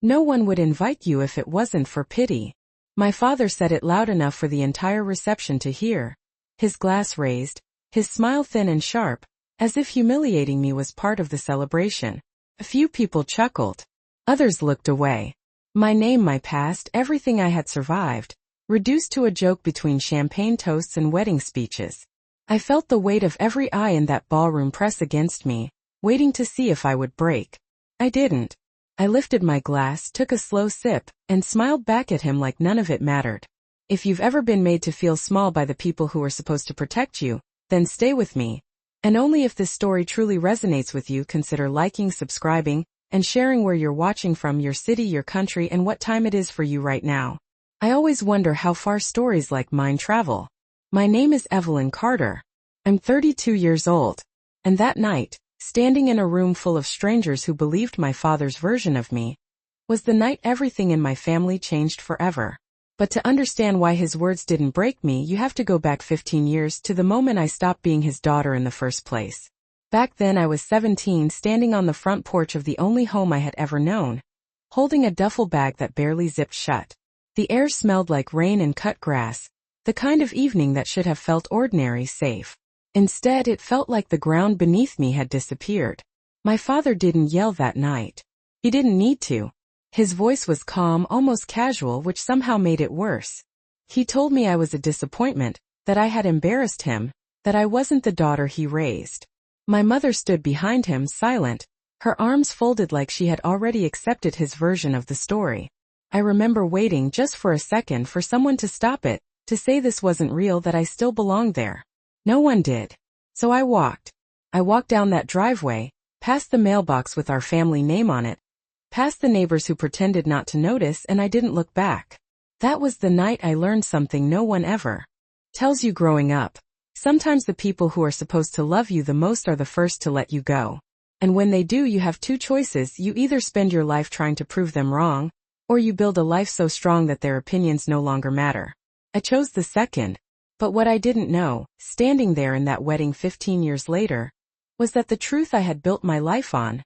No one would invite you if it wasn't for pity. My father said it loud enough for the entire reception to hear. His glass raised, his smile thin and sharp, as if humiliating me was part of the celebration. A few people chuckled. Others looked away. My name, my past, everything I had survived, reduced to a joke between champagne toasts and wedding speeches. I felt the weight of every eye in that ballroom press against me, waiting to see if I would break. I didn't. I lifted my glass, took a slow sip, and smiled back at him like none of it mattered. If you've ever been made to feel small by the people who are supposed to protect you, then stay with me. And only if this story truly resonates with you, consider liking, subscribing, and sharing where you're watching from, your city, your country, and what time it is for you right now. I always wonder how far stories like mine travel. My name is Evelyn Carter. I'm 32 years old. And that night, standing in a room full of strangers who believed my father's version of me, was the night everything in my family changed forever. But to understand why his words didn't break me, you have to go back 15 years to the moment I stopped being his daughter in the first place. Back then I was 17, standing on the front porch of the only home I had ever known, holding a duffel bag that barely zipped shut. The air smelled like rain and cut grass, the kind of evening that should have felt ordinary, safe. Instead, it felt like the ground beneath me had disappeared. My father didn't yell that night. He didn't need to. His voice was calm, almost casual, which somehow made it worse. He told me I was a disappointment, that I had embarrassed him, that I wasn't the daughter he raised. My mother stood behind him, silent, her arms folded like she had already accepted his version of the story. I remember waiting just for a second for someone to stop it, to say this wasn't real, that I still belonged there. No one did. So I walked. I walked down that driveway, past the mailbox with our family name on it, past the neighbors who pretended not to notice, and I didn't look back. That was the night I learned something no one ever tells you growing up. Sometimes the people who are supposed to love you the most are the first to let you go. And when they do, you have two choices. You either spend your life trying to prove them wrong, or you build a life so strong that their opinions no longer matter. I chose the second. But what I didn't know, standing there in that wedding 15 years later, was that the truth I had built my life on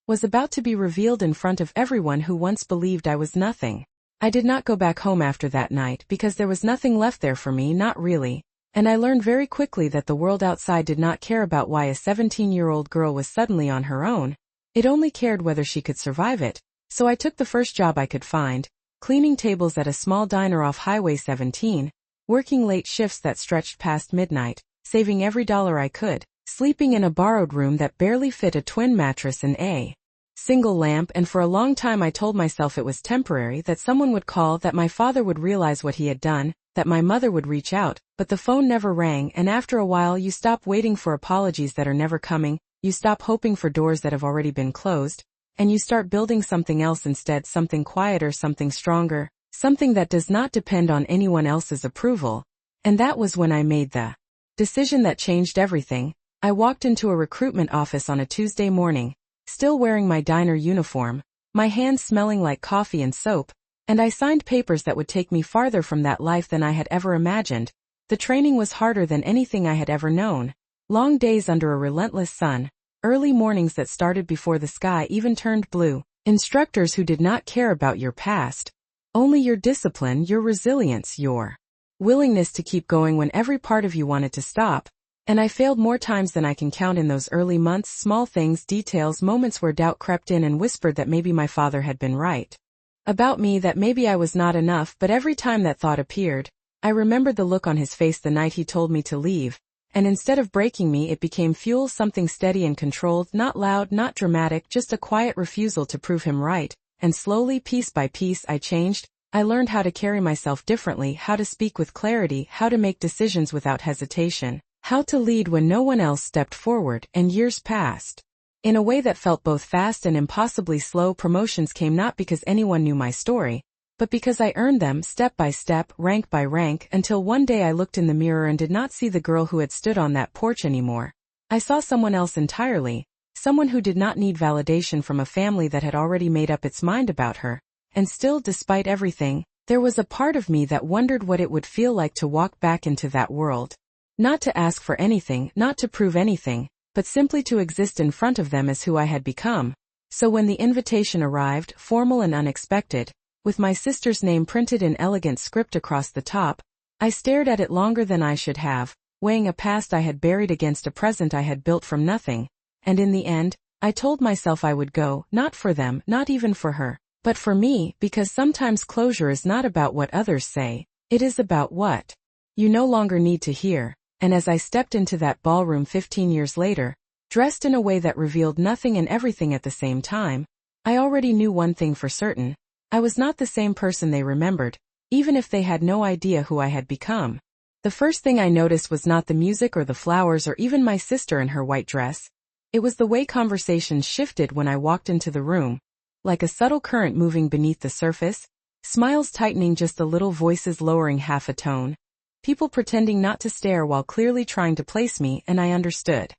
was about to be revealed in front of everyone who once believed I was nothing. I did not go back home after that night because there was nothing left there for me, not really, and I learned very quickly that the world outside did not care about why a 17-year-old girl was suddenly on her own. It only cared whether she could survive it. So I took the first job I could find, cleaning tables at a small diner off Highway 17, working late shifts that stretched past midnight, saving every dollar I could, sleeping in a borrowed room that barely fit a twin mattress and a single lamp, and for a long time I told myself it was temporary, that someone would call, that my father would realize what he had done, that my mother would reach out, but the phone never rang, and after a while you stop waiting for apologies that are never coming, you stop hoping for doors that have already been closed, and you start building something else instead, something quieter, something stronger, something that does not depend on anyone else's approval. And that was when I made the decision that changed everything. I walked into a recruitment office on a Tuesday morning, still wearing my diner uniform, my hands smelling like coffee and soap, and I signed papers that would take me farther from that life than I had ever imagined. The training was harder than anything I had ever known. Long days under a relentless sun, early mornings that started before the sky even turned blue, instructors who did not care about your past, only your discipline, your resilience, your willingness to keep going when every part of you wanted to stop. And I failed more times than I can count in those early months, small things, details, moments where doubt crept in and whispered that maybe my father had been right about me, that maybe I was not enough. But every time that thought appeared, I remembered the look on his face the night he told me to leave, and instead of breaking me, it became fuel, something steady and controlled, not loud, not dramatic, just a quiet refusal to prove him right. And slowly, piece by piece, I changed. I learned how to carry myself differently, how to speak with clarity, how to make decisions without hesitation, how to lead when no one else stepped forward, and years passed. In a way that felt both fast and impossibly slow. Promotions came not because anyone knew my story, but because I earned them step by step, rank by rank, until one day I looked in the mirror and did not see the girl who had stood on that porch anymore. I saw someone else entirely, someone who did not need validation from a family that had already made up its mind about her. And still, despite everything, there was a part of me that wondered what it would feel like to walk back into that world. Not to ask for anything, not to prove anything, but simply to exist in front of them as who I had become. So when the invitation arrived, formal and unexpected, with my sister's name printed in elegant script across the top, I stared at it longer than I should have, weighing a past I had buried against a present I had built from nothing, and in the end, I told myself I would go, not for them, not even for her, but for me, because sometimes closure is not about what others say, it is about what you no longer need to hear. And as I stepped into that ballroom 15 years later, dressed in a way that revealed nothing and everything at the same time, I already knew one thing for certain: I was not the same person they remembered, even if they had no idea who I had become. The first thing I noticed was not the music or the flowers or even my sister in her white dress. It was the way conversations shifted when I walked into the room, like a subtle current moving beneath the surface, smiles tightening just a little, voices lowering half a tone, people pretending not to stare while clearly trying to place me, and I understood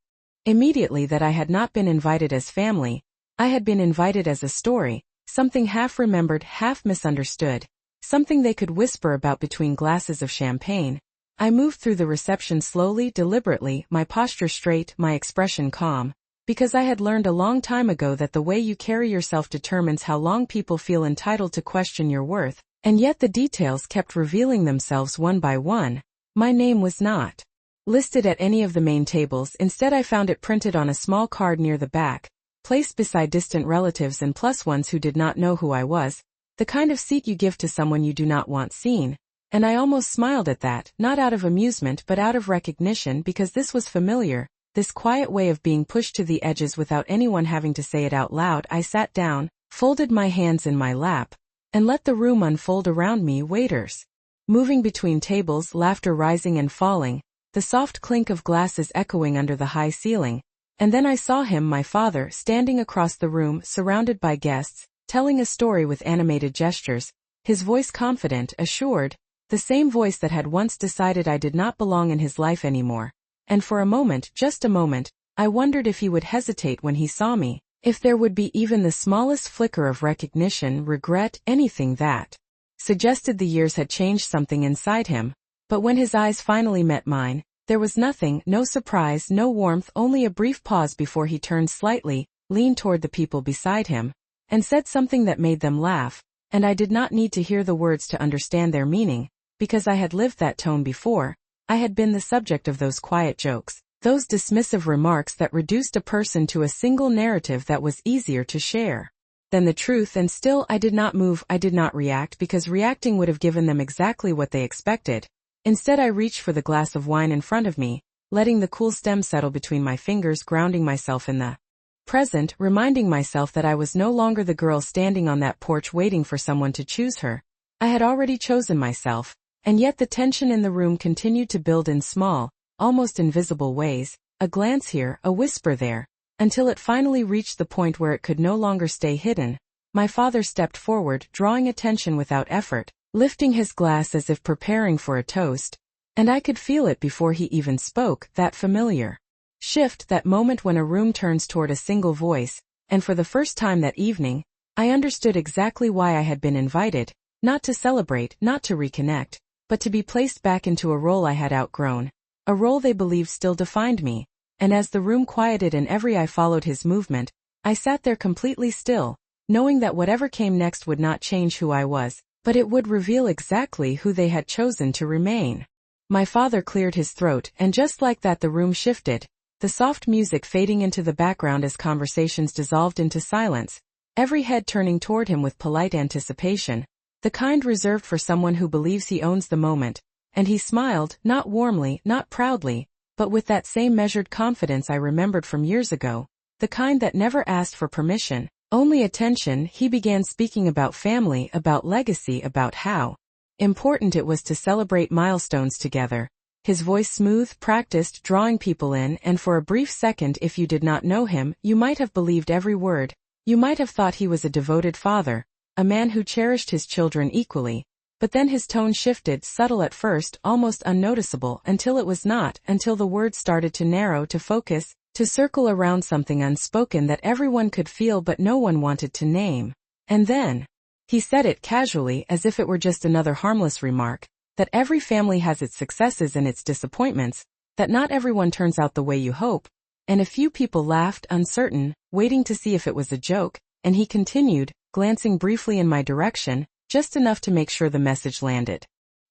immediately that I had not been invited as family, I had been invited as a story, something half remembered, half misunderstood, something they could whisper about between glasses of champagne. I moved through the reception slowly, deliberately, my posture straight, my expression calm, because I had learned a long time ago that the way you carry yourself determines how long people feel entitled to question your worth, and yet the details kept revealing themselves one by one. My name was not listed at any of the main tables. Instead, I found it printed on a small card near the back, placed beside distant relatives and plus ones who did not know who I was, the kind of seat you give to someone you do not want seen. And I almost smiled at that, not out of amusement but out of recognition, because this was familiar, this quiet way of being pushed to the edges without anyone having to say it out loud. I sat down, folded my hands in my lap, and let the room unfold around me. Waiters moving between tables, laughter rising and falling, the soft clink of glasses echoing under the high ceiling. And then I saw him, my father, standing across the room, surrounded by guests, telling a story with animated gestures, his voice confident, assured, the same voice that had once decided I did not belong in his life anymore. And for a moment, just a moment, I wondered if he would hesitate when he saw me, if there would be even the smallest flicker of recognition, regret, anything that suggested the years had changed something inside him. But when his eyes finally met mine, there was nothing, no surprise, no warmth, only a brief pause before he turned slightly, leaned toward the people beside him, and said something that made them laugh, and I did not need to hear the words to understand their meaning, because I had lived that tone before. I had been the subject of those quiet jokes, those dismissive remarks that reduced a person to a single narrative that was easier to share than the truth, and still I did not move, I did not react, because reacting would have given them exactly what they expected. Instead, I reached for the glass of wine in front of me, letting the cool stem settle between my fingers, grounding myself in the present, reminding myself that I was no longer the girl standing on that porch waiting for someone to choose her. I had already chosen myself, and yet the tension in the room continued to build in small, almost invisible ways, a glance here, a whisper there, until it finally reached the point where it could no longer stay hidden. My father stepped forward, drawing attention without effort, lifting his glass as if preparing for a toast, and I could feel it before he even spoke, that familiar shift, that moment when a room turns toward a single voice, and for the first time that evening, I understood exactly why I had been invited, not to celebrate, not to reconnect, but to be placed back into a role I had outgrown, a role they believed still defined me. And as the room quieted and every eye followed his movement, I sat there completely still, knowing that whatever came next would not change who I was, but it would reveal exactly who they had chosen to remain. My father cleared his throat, and just like that the room shifted, the soft music fading into the background as conversations dissolved into silence, every head turning toward him with polite anticipation, the kind reserved for someone who believes he owns the moment, and he smiled, not warmly, not proudly, but with that same measured confidence I remembered from years ago, the kind that never asked for permission, only attention. He began speaking about family, about legacy, about how important it was to celebrate milestones together. His voice smooth, practiced, drawing people in, and for a brief second, if you did not know him, you might have believed every word. You might have thought he was a devoted father, a man who cherished his children equally. But then his tone shifted, subtle at first, almost unnoticeable, until it was not, until the words started to narrow, to focus, to circle around something unspoken that everyone could feel but no one wanted to name. And then he said it casually, as if it were just another harmless remark, that every family has its successes and its disappointments, that not everyone turns out the way you hope. And a few people laughed, uncertain, waiting to see if it was a joke, and he continued, glancing briefly in my direction, just enough to make sure the message landed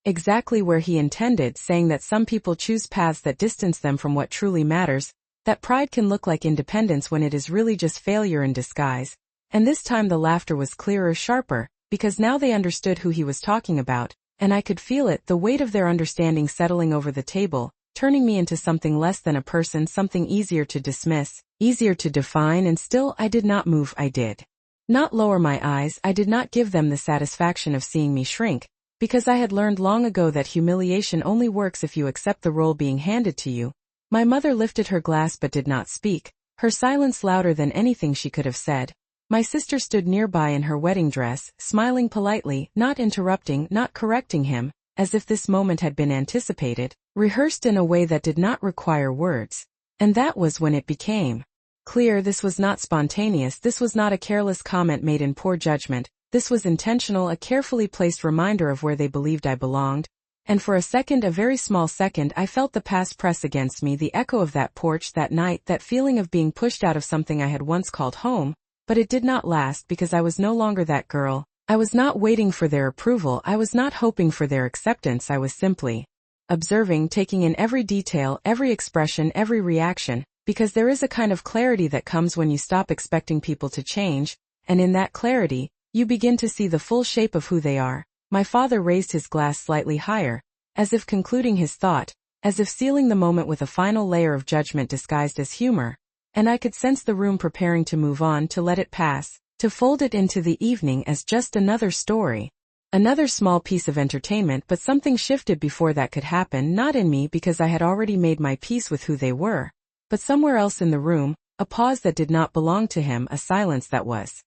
exactly where he intended, saying that some people choose paths that distance them from what truly matters, that pride can look like independence when it is really just failure in disguise. And this time the laughter was clearer, sharper, because now they understood who he was talking about, and I could feel it, the weight of their understanding settling over the table, turning me into something less than a person, something easier to dismiss, easier to define, and still I did not move. I did not lower my eyes. I did not give them the satisfaction of seeing me shrink, because I had learned long ago that humiliation only works if you accept the role being handed to you. My mother lifted her glass but did not speak, her silence louder than anything she could have said. My sister stood nearby in her wedding dress, smiling politely, not interrupting, not correcting him, as if this moment had been anticipated, rehearsed in a way that did not require words. And that was when it became clear this was not spontaneous, this was not a careless comment made in poor judgment, this was intentional, a carefully placed reminder of where they believed I belonged. And for a second, a very small second, I felt the past press against me, the echo of that porch that night, that feeling of being pushed out of something I had once called home. But it did not last, because I was no longer that girl. I was not waiting for their approval, I was not hoping for their acceptance, I was simply observing, taking in every detail, every expression, every reaction, because there is a kind of clarity that comes when you stop expecting people to change, and in that clarity, you begin to see the full shape of who they are. My father raised his glass slightly higher, as if concluding his thought, as if sealing the moment with a final layer of judgment disguised as humor, and I could sense the room preparing to move on, to let it pass, to fold it into the evening as just another story. Another small piece of entertainment, but something shifted before that could happen, not in me because I had already made my peace with who they were, but somewhere else in the room, a pause that did not belong to him, a silence that was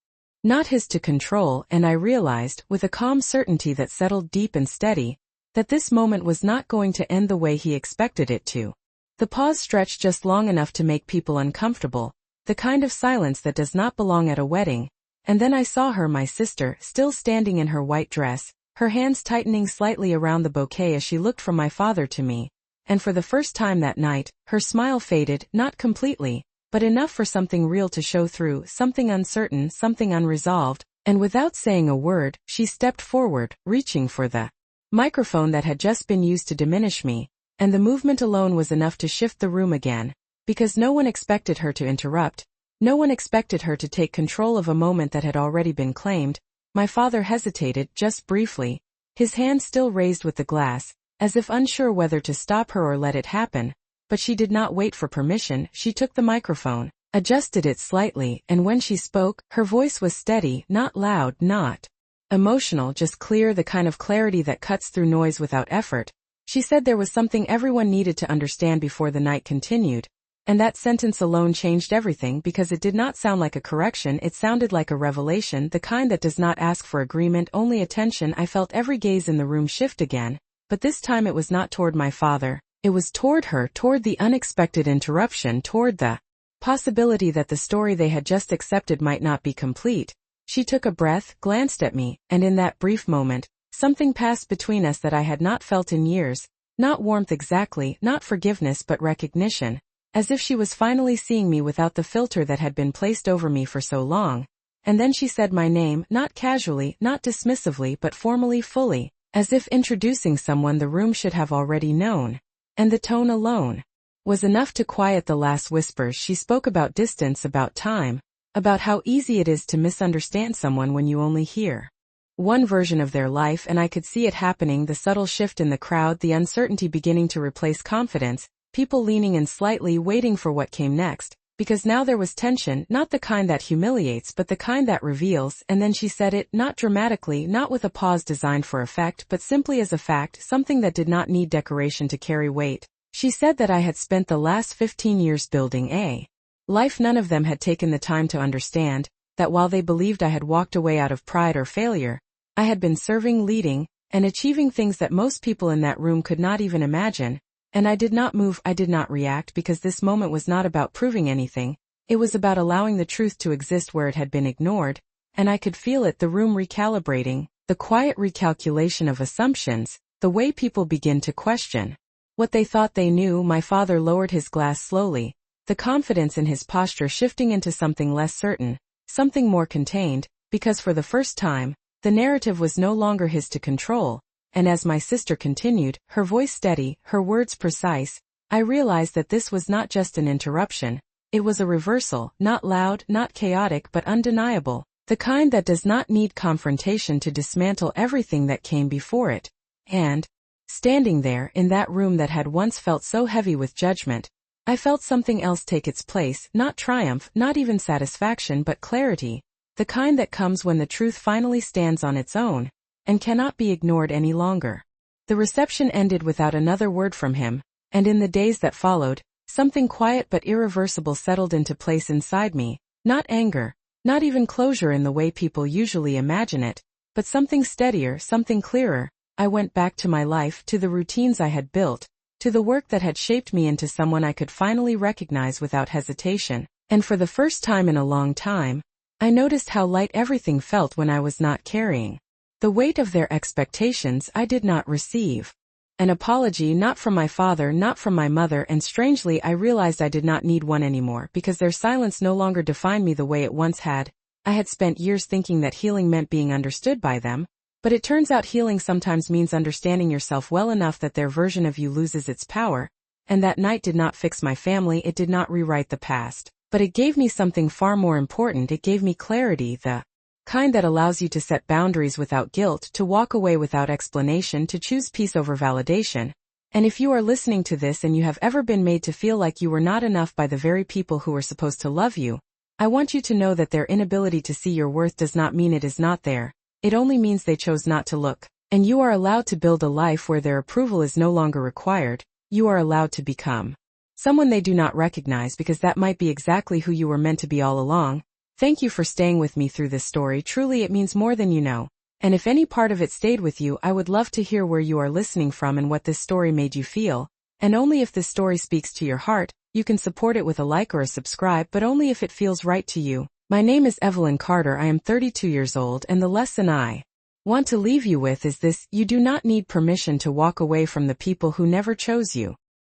not his to control, and I realized, with a calm certainty that settled deep and steady, that this moment was not going to end the way he expected it to. The pause stretched just long enough to make people uncomfortable, the kind of silence that does not belong at a wedding, and then I saw her, my sister, still standing in her white dress, her hands tightening slightly around the bouquet as she looked from my father to me, and for the first time that night, her smile faded, not completely, but enough for something real to show through, something uncertain, something unresolved, and without saying a word, she stepped forward, reaching for the microphone that had just been used to diminish me, and the movement alone was enough to shift the room again, because no one expected her to interrupt, no one expected her to take control of a moment that had already been claimed. My father hesitated, just briefly, his hand still raised with the glass, as if unsure whether to stop her or let it happen. But she did not wait for permission. She took the microphone, adjusted it slightly, and when she spoke, her voice was steady, not loud, not emotional, just clear, the kind of clarity that cuts through noise without effort. She said there was something everyone needed to understand before the night continued, and that sentence alone changed everything, because it did not sound like a correction, it sounded like a revelation, the kind that does not ask for agreement, only attention. I felt every gaze in the room shift again, but this time it was not toward my father. It was toward her, toward the unexpected interruption, toward the possibility that the story they had just accepted might not be complete. She took a breath, glanced at me, and in that brief moment, something passed between us that I had not felt in years, not warmth exactly, not forgiveness, but recognition, as if she was finally seeing me without the filter that had been placed over me for so long. And then she said my name, not casually, not dismissively, but formally, fully, as if introducing someone the room should have already known. And the tone alone was enough to quiet the last whispers. She spoke about distance, about time, about how easy it is to misunderstand someone when you only hear one version of their life, and I could see it happening, the subtle shift in the crowd, the uncertainty beginning to replace confidence, people leaning in slightly, waiting for what came next, because now there was tension, not the kind that humiliates but the kind that reveals. And then she said it, not dramatically, not with a pause designed for effect, but simply as a fact, something that did not need decoration to carry weight. She said that I had spent the last 15 years building a life none of them had taken the time to understand, that while they believed I had walked away out of pride or failure, I had been serving, leading, and achieving things that most people in that room could not even imagine. And I did not move, I did not react, because this moment was not about proving anything, it was about allowing the truth to exist where it had been ignored, and I could feel it, the room recalibrating, the quiet recalculation of assumptions, the way people begin to question what they thought they knew. My father lowered his glass slowly, the confidence in his posture shifting into something less certain, something more contained, because for the first time, the narrative was no longer his to control, and as my sister continued, her voice steady, her words precise, I realized that this was not just an interruption, it was a reversal, not loud, not chaotic but undeniable, the kind that does not need confrontation to dismantle everything that came before it. And, standing there, in that room that had once felt so heavy with judgment, I felt something else take its place, not triumph, not even satisfaction but clarity, the kind that comes when the truth finally stands on its own, and cannot be ignored any longer. The reception ended without another word from him, and in the days that followed, something quiet but irreversible settled into place inside me, not anger, not even closure in the way people usually imagine it, but something steadier, something clearer. I went back to my life, to the routines I had built, to the work that had shaped me into someone I could finally recognize without hesitation, and for the first time in a long time, I noticed how light everything felt when I was not carrying the weight of their expectations. I did not receive an apology, not from my father, not from my mother, and strangely I realized I did not need one anymore because their silence no longer defined me the way it once had. I had spent years thinking that healing meant being understood by them, but it turns out healing sometimes means understanding yourself well enough that their version of you loses its power, and that night did not fix my family, it did not rewrite the past, but it gave me something far more important. It gave me clarity, the kind that allows you to set boundaries without guilt, to walk away without explanation, to choose peace over validation. And if you are listening to this and you have ever been made to feel like you were not enough by the very people who were supposed to love you, I want you to know that their inability to see your worth does not mean it is not there. It only means they chose not to look. And you are allowed to build a life where their approval is no longer required. You are allowed to become someone they do not recognize, because that might be exactly who you were meant to be all along. Thank you for staying with me through this story. Truly it means more than you know. And if any part of it stayed with you, I would love to hear where you are listening from and what this story made you feel. And only if this story speaks to your heart, you can support it with a like or a subscribe, but only if it feels right to you. My name is Evelyn Carter. I am 32 years old, and the lesson I want to leave you with is this: you do not need permission to walk away from the people who never chose you.